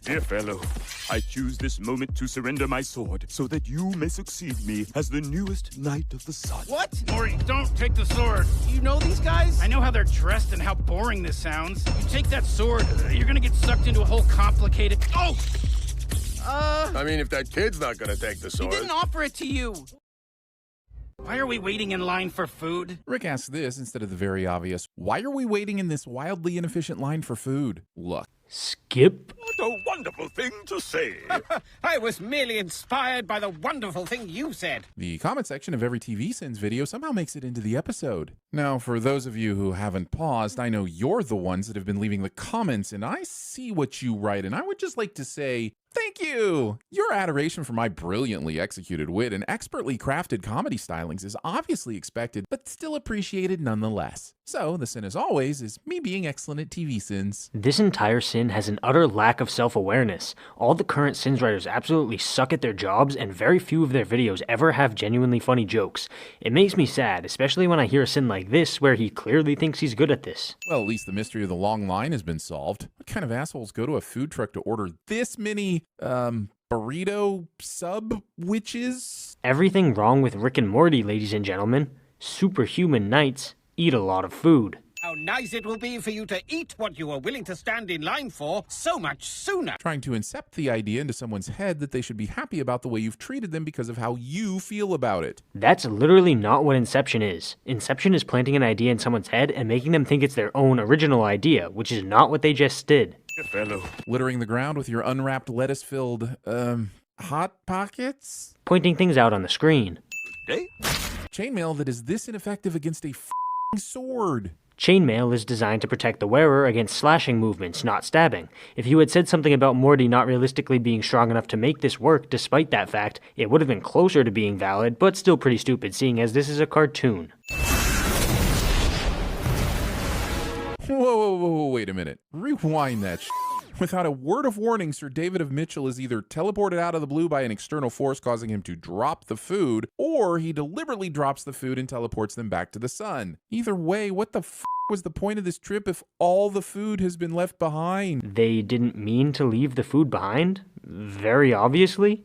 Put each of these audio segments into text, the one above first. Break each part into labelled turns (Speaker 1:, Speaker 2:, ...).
Speaker 1: Dear fellow, I choose this moment to surrender my sword so that you may succeed me as the newest Knight of the Sun.
Speaker 2: What?
Speaker 3: Morty, don't take the sword.
Speaker 2: You know these guys?
Speaker 3: I know how they're dressed and how boring this sounds. You take that sword, you're gonna get sucked into a whole complicated... Oh!
Speaker 4: I mean, if that kid's not gonna take the
Speaker 2: He
Speaker 4: sword.
Speaker 2: didn't offer it to you.
Speaker 3: Why are we waiting in line for food?
Speaker 5: Rick asks this instead of the very obvious, why are we waiting in this wildly inefficient line for food? Look.
Speaker 6: Skip.
Speaker 1: What a wonderful thing to say.
Speaker 2: I was merely inspired by the wonderful thing you said.
Speaker 5: The comment section of every TVSins video somehow makes it into the episode. Now, for those of you who haven't paused, I know you're the ones that have been leaving the comments, and I see what you write, and I would just like to say, thank you! Your adoration for my brilliantly executed wit and expertly crafted comedy stylings is obviously expected, but still appreciated nonetheless. So, the sin as always is me being excellent at TVSins.
Speaker 6: This entire sin has an utter lack of self-awareness. All the current Sins writers absolutely suck at their jobs, and very few of their videos ever have genuinely funny jokes. It makes me sad, especially when I hear a sin like this, where he clearly thinks he's good at this.
Speaker 5: Well, at least the mystery of the long line has been solved. What kind of assholes go to a food truck to order this many, burrito sub-witches?
Speaker 6: Everything wrong with Rick and Morty, ladies and gentlemen. Superhuman knights eat a lot of food.
Speaker 2: How nice it will be for you to eat what you were willing to stand in line for so much sooner.
Speaker 5: Trying to incept the idea into someone's head that they should be happy about the way you've treated them because of how you feel about it.
Speaker 6: That's literally not what Inception is. Inception is planting an idea in someone's head and making them think it's their own original idea, which is not what they just did.
Speaker 1: Dear fellow.
Speaker 5: Littering the ground with your unwrapped lettuce-filled, Hot Pockets?
Speaker 6: Pointing things out on the screen.
Speaker 1: Day?
Speaker 5: Chainmail that is this ineffective against a f***ing sword.
Speaker 6: Chainmail is designed to protect the wearer against slashing movements, not stabbing. If you had said something about Morty not realistically being strong enough to make this work despite that fact, it would have been closer to being valid, but still pretty stupid seeing as this is a cartoon.
Speaker 5: Whoa, wait a minute. Rewind that Without a word of warning, Sir David of Mitchell is either teleported out of the blue by an external force causing him to drop the food, or he deliberately drops the food and teleports them back to the sun. Either way, what the f*** was the point of this trip if all the food has been left behind?
Speaker 6: They didn't mean to leave the food behind? Very obviously?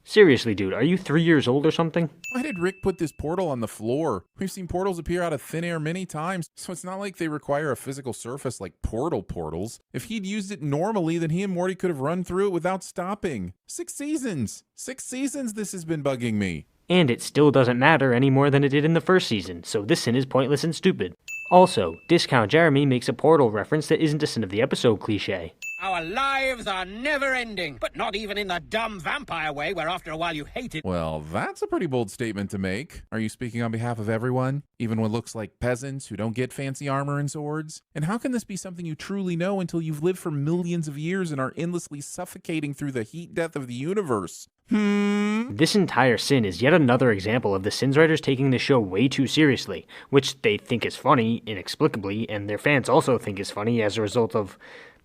Speaker 6: Seriously, dude, are you 3 years old or something?
Speaker 5: Why did Rick put this portal on the floor? We've seen portals appear out of thin air many times, so it's not like they require a physical surface like portals. If he'd used it normally, then he and Morty could have run through it without stopping. 6 seasons! 6 seasons this has been bugging me.
Speaker 6: And it still doesn't matter any more than it did in the first season, so this sin is pointless and stupid. Also, Discount Jeremy makes a portal reference that isn't a sin of the episode cliche.
Speaker 2: Our lives are never ending, but not even in the dumb vampire way where after a while you hate it.
Speaker 5: Well, that's a pretty bold statement to make. Are you speaking on behalf of everyone? Even what looks like peasants who don't get fancy armor and swords? And how can this be something you truly know until you've lived for millions of years and are endlessly suffocating through the heat death of the universe?
Speaker 6: This entire sin is yet another example of the Sins writers taking the show way too seriously, which they think is funny, inexplicably, and their fans also think is funny as a result of,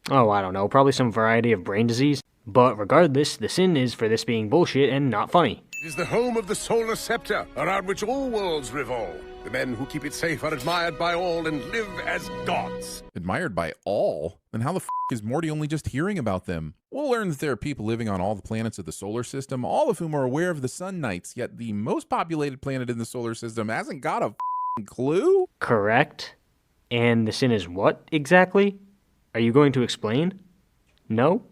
Speaker 6: oh, I don't know, probably some variety of brain disease. But regardless, the sin is for this being bullshit and not funny.
Speaker 4: It is the home of the solar scepter, around which all worlds revolve. The men who keep it safe are admired by all and live as gods.
Speaker 5: Admired by all? Then how the f*** is Morty only just hearing about them? We'll learn that there are people living on all the planets of the solar system, all of whom are aware of the Sun Knights, yet the most populated planet in the solar system hasn't got a f***ing clue?
Speaker 6: Correct. And the sin is what, exactly? Are you going to explain? No?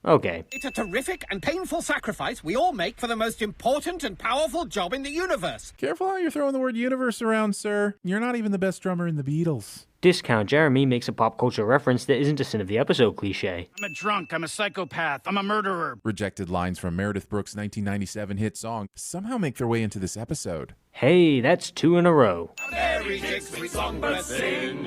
Speaker 6: Okay.
Speaker 2: It's a terrific and painful sacrifice we all make for the most important and powerful job in the universe.
Speaker 5: Careful how you're throwing the word universe around, sir. You're not even the best drummer in the Beatles.
Speaker 6: Discount Jeremy makes a pop culture reference that isn't a sin of the episode cliche.
Speaker 3: I'm a drunk, I'm a psychopath, I'm a murderer.
Speaker 5: Rejected lines from Meredith Brooks' 1997 hit song somehow make their way into this episode.
Speaker 6: Hey, that's 2 in a row.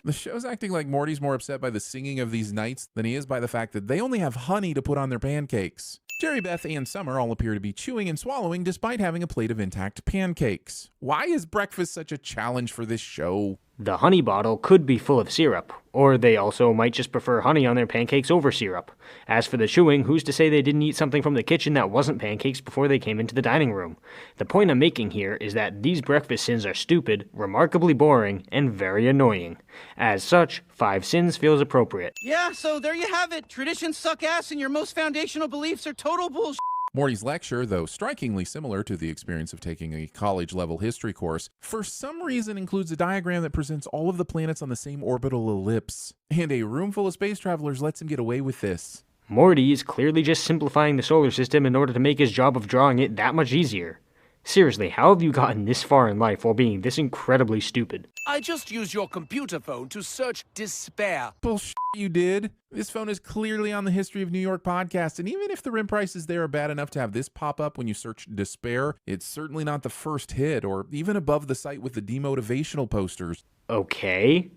Speaker 5: The show's acting like Morty's more upset by the singing of these knights than he is by the fact that they only have honey to put on their pancakes. Jerry, Beth, and Summer all appear to be chewing and swallowing despite having a plate of intact pancakes. Why is breakfast such a challenge for this show?
Speaker 6: The honey bottle could be full of syrup, or they also might just prefer honey on their pancakes over syrup. As for the chewing, who's to say they didn't eat something from the kitchen that wasn't pancakes before they came into the dining room? The point I'm making here is that these breakfast sins are stupid, remarkably boring, and very annoying. As such, 5 sins feels appropriate.
Speaker 3: Yeah, so there you have it. Traditions suck ass and your most foundational beliefs are total bullshit.
Speaker 5: Morty's lecture, though strikingly similar to the experience of taking a college-level history course, for some reason includes a diagram that presents all of the planets on the same orbital ellipse. And a room full of space travelers lets him get away with this.
Speaker 6: Morty is clearly just simplifying the solar system in order to make his job of drawing it that much easier. Seriously, how have you gotten this far in life while being this incredibly stupid?
Speaker 7: I just used your computer phone to search despair.
Speaker 5: Bullshit, you did. This phone is clearly on the History of New York podcast, and even if the rim prices there are bad enough to have this pop up when you search despair, it's certainly not the first hit, or even above the site with the demotivational posters.
Speaker 6: Okay.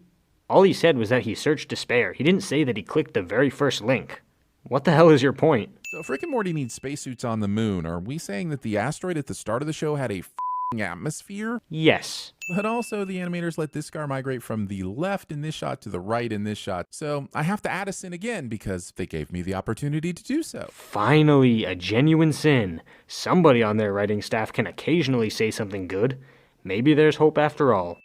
Speaker 6: All he said was that he searched despair. He didn't say that he clicked the very first link. What the hell is your point?
Speaker 5: So if Rick and Morty need spacesuits on the moon, are we saying that the asteroid at the start of the show had a f***ing atmosphere?
Speaker 6: Yes.
Speaker 5: But also the animators let this scar migrate from the left in this shot to the right in this shot. So I have to add a sin again because they gave me the opportunity to do so.
Speaker 6: Finally, a genuine sin. Somebody on their writing staff can occasionally say something good. Maybe there's hope after all.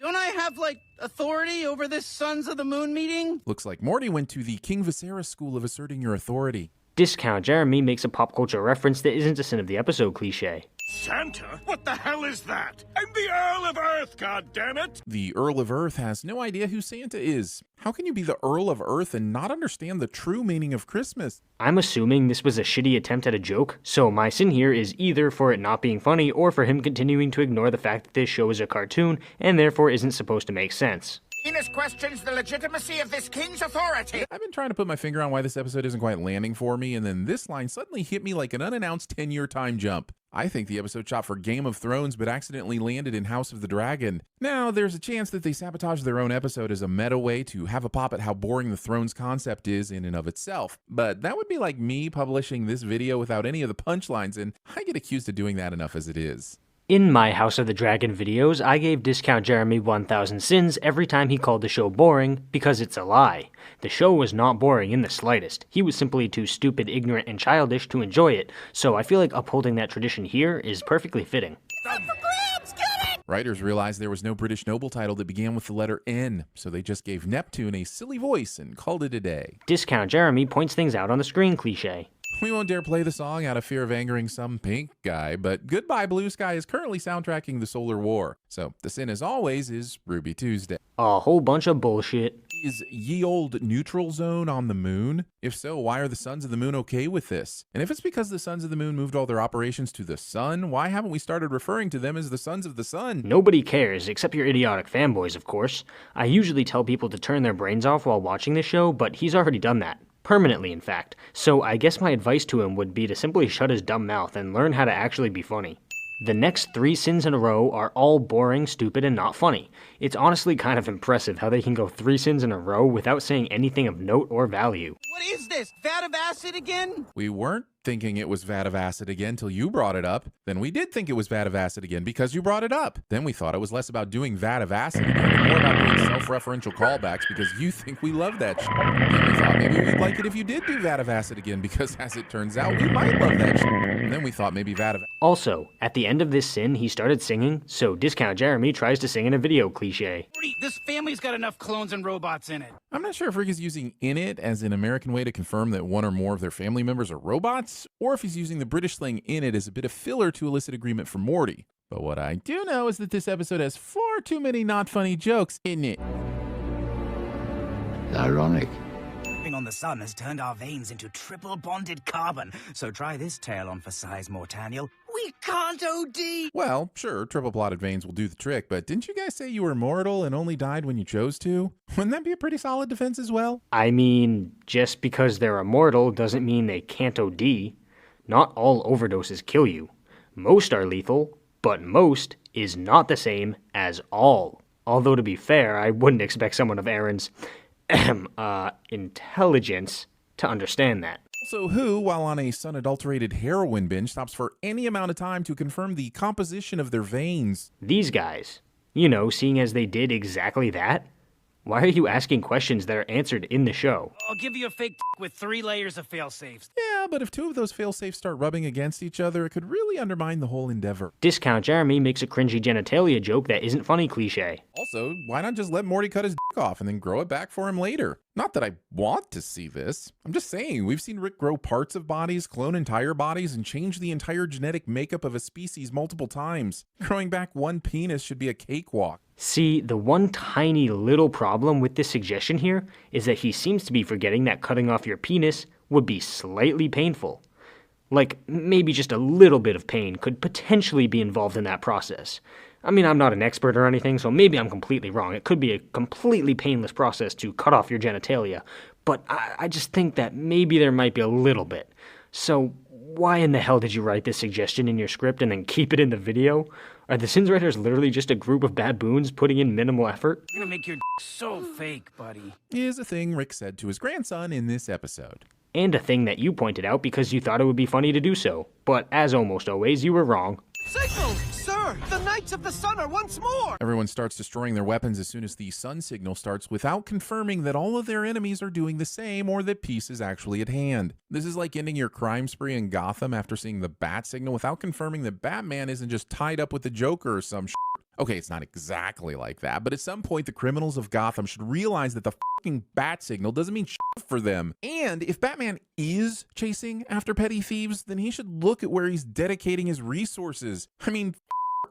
Speaker 3: Don't I have, authority over this Sons of the Moon meeting?
Speaker 5: Looks like Morty went to the King Viserys school of asserting your authority.
Speaker 6: Discount Jeremy makes a pop culture reference that isn't a sin of the episode cliche.
Speaker 4: Santa? What the hell is that? I'm the Earl of Earth, goddammit!
Speaker 5: The Earl of Earth has no idea who Santa is. How can you be the Earl of Earth and not understand the true meaning of Christmas?
Speaker 6: I'm assuming this was a shitty attempt at a joke, so my sin here is either for it not being funny or for him continuing to ignore the fact that this show is a cartoon and therefore isn't supposed to make sense.
Speaker 2: Venus questions the legitimacy of this king's authority.
Speaker 5: I've been trying to put my finger on why this episode isn't quite landing for me, and then this line suddenly hit me like an unannounced 10-year time jump. I think the episode shot for Game of Thrones but accidentally landed in House of the Dragon. Now, there's a chance that they sabotage their own episode as a meta way to have a pop at how boring the Thrones concept is in and of itself. But that would be like me publishing this video without any of the punchlines, and I get accused of doing that enough as it is.
Speaker 6: In my House of the Dragon videos, I gave Discount Jeremy 1000 sins every time he called the show boring, because it's a lie. The show was not boring in the slightest. He was simply too stupid, ignorant, and childish to enjoy it, so I feel like upholding that tradition here is perfectly fitting.
Speaker 5: Writers realized there was no British noble title that began with the letter N, so they just gave Neptune a silly voice and called it a day.
Speaker 6: Discount Jeremy points things out on the screen cliche.
Speaker 5: We won't dare play the song out of fear of angering some pink guy, but Goodbye Blue Sky is currently soundtracking the Solar War. So the sin, as always, is Ruby Tuesday.
Speaker 6: A whole bunch of bullshit.
Speaker 5: Is ye old neutral zone on the moon? If so, why are the Sons of the Moon okay with this? And if it's because the Sons of the Moon moved all their operations to the sun, why haven't we started referring to them as the Sons of the Sun?
Speaker 6: Nobody cares, except your idiotic fanboys, of course. I usually tell people to turn their brains off while watching the show, but he's already done that. Permanently, in fact. So I guess my advice to him would be to simply shut his dumb mouth and learn how to actually be funny. The next 3 sins in a row are all boring, stupid, and not funny. It's honestly kind of impressive how they can go 3 sins in a row without saying anything of note or value.
Speaker 3: What is this? Vat of acid again?
Speaker 5: We weren't thinking it was vat of acid again till you brought it up. Then we did think it was vat of acid again because you brought it up. Then we thought it was less about doing vat of acid again and more about doing self-referential callbacks because you think we love that shit. Then we thought maybe we'd like it if you did do vat of acid again because as it turns out, we might love that shit. And then we thought maybe vat of...
Speaker 6: Also, at the end of this sin, he started singing, so Discount Jeremy tries to sing in a video cliche.
Speaker 3: Morty, this family's got enough clones and robots in it.
Speaker 5: I'm not sure if Rick is using "in it" as an American way to confirm that one or more of their family members are robots, or if he's using the British slang "in it" as a bit of filler to elicit agreement from Morty. But what I do know is that this episode has far too many not funny jokes in it.
Speaker 8: Ironic.
Speaker 9: Living on the sun has turned our veins into triple bonded carbon, so try this tale on for size, Mortaniel. We can't OD!
Speaker 5: Well, sure, triple plotted veins will do the trick, but didn't you guys say you were mortal and only died when you chose to? Wouldn't that be a pretty solid defense as well?
Speaker 6: I mean, just because they're immortal doesn't mean they can't OD. Not all overdoses kill you. Most are lethal, but most is not the same as all. Although to be fair, I wouldn't expect someone of Aaron's intelligence to understand that.
Speaker 5: Also, who, while on a sun-adulterated heroin binge, stops for any amount of time to confirm the composition of their veins?
Speaker 6: These guys. You know, seeing as they did exactly that? Why are you asking questions that are answered in the show?
Speaker 3: I'll give you a fake with 3 layers of failsafes.
Speaker 5: Yeah, but if 2 of those failsafes start rubbing against each other, it could really undermine the whole endeavor.
Speaker 6: Discount Jeremy makes a cringy genitalia joke that isn't funny cliche.
Speaker 5: Also, why not just let Morty cut his dick off and then grow it back for him later? Not that I want to see this. I'm just saying, we've seen Rick grow parts of bodies, clone entire bodies, and change the entire genetic makeup of a species multiple times. Growing back one penis should be a cakewalk.
Speaker 6: See, the one tiny little problem with this suggestion here is that he seems to be forgetting that cutting off your penis would be slightly painful. Like, maybe just a little bit of pain could potentially be involved in that process. I mean, I'm not an expert or anything, so maybe I'm completely wrong. It could be a completely painless process to cut off your genitalia, but I just think that maybe there might be a little bit. So why in the hell did you write this suggestion in your script and then keep it in the video? Are the Sins writers literally just a group of baboons putting in minimal effort?
Speaker 3: You're gonna make your so fake, buddy.
Speaker 5: Is a thing Rick said to his grandson in this episode.
Speaker 6: And a thing that you pointed out because you thought it would be funny to do so. But as almost always, you were wrong.
Speaker 7: Signal! Sir, the Knights of the Sun are once more!
Speaker 5: Everyone starts destroying their weapons as soon as the sun signal starts without confirming that all of their enemies are doing the same or that peace is actually at hand. This is like ending your crime spree in Gotham after seeing the bat signal without confirming that Batman isn't just tied up with the Joker or some shit. Okay, it's not exactly like that, but at some point the criminals of Gotham should realize that the fucking bat signal doesn't mean shit for them. And if Batman is chasing after petty thieves, then he should look at where he's dedicating his resources. I mean,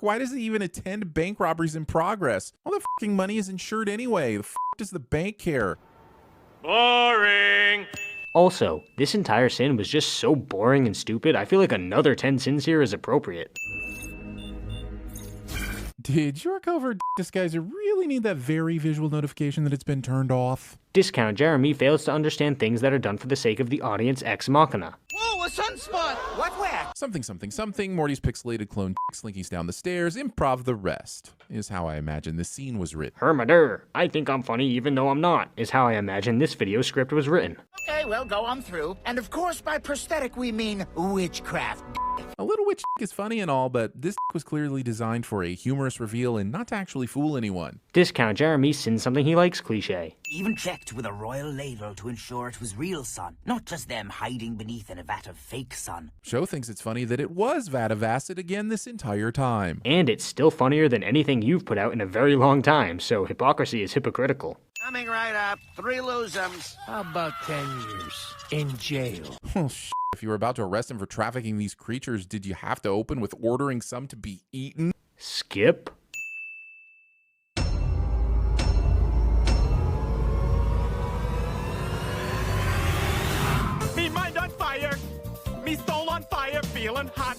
Speaker 5: why does he even attend bank robberies in progress? All the fucking money is insured anyway. The does the bank care?
Speaker 1: Boring!
Speaker 6: Also, this entire sin was just so boring and stupid, I feel like another 10 sins here is appropriate.
Speaker 5: Did your covert disguiser really need that very visual notification that it's been turned off?
Speaker 6: Discount Jeremy fails to understand things that are done for the sake of the audience ex machina.
Speaker 7: Whoa, a sunspot! What where?
Speaker 5: Something, something, something. Morty's pixelated clone slinkies down the stairs. Improv the rest, is how I imagine this scene was written.
Speaker 6: Hermader, I think I'm funny even though I'm not, is how I imagine this video script was written.
Speaker 8: Okay, well, go on through. And of course, by prosthetic, we mean witchcraft.
Speaker 5: A little witch is funny and all, but this was clearly designed for a humorous reveal and not to actually fool anyone.
Speaker 6: Discount Jeremy sins something he likes cliche.
Speaker 9: Even checked with a royal ladle to ensure it was real sun, not just them hiding beneath in a vat of fake sun.
Speaker 5: Show thinks it's funny that it was vat of acid again this entire time.
Speaker 6: And it's still funnier than anything you've put out in a very long time, so hypocrisy is hypocritical.
Speaker 8: Coming right up. 3 losums.
Speaker 7: How about 10 years in jail?
Speaker 5: Well, if you were about to arrest him for trafficking these creatures, did you have to open with ordering some to be eaten?
Speaker 6: Skip?
Speaker 2: Me mind on fire. Me soul on fire, feeling hot.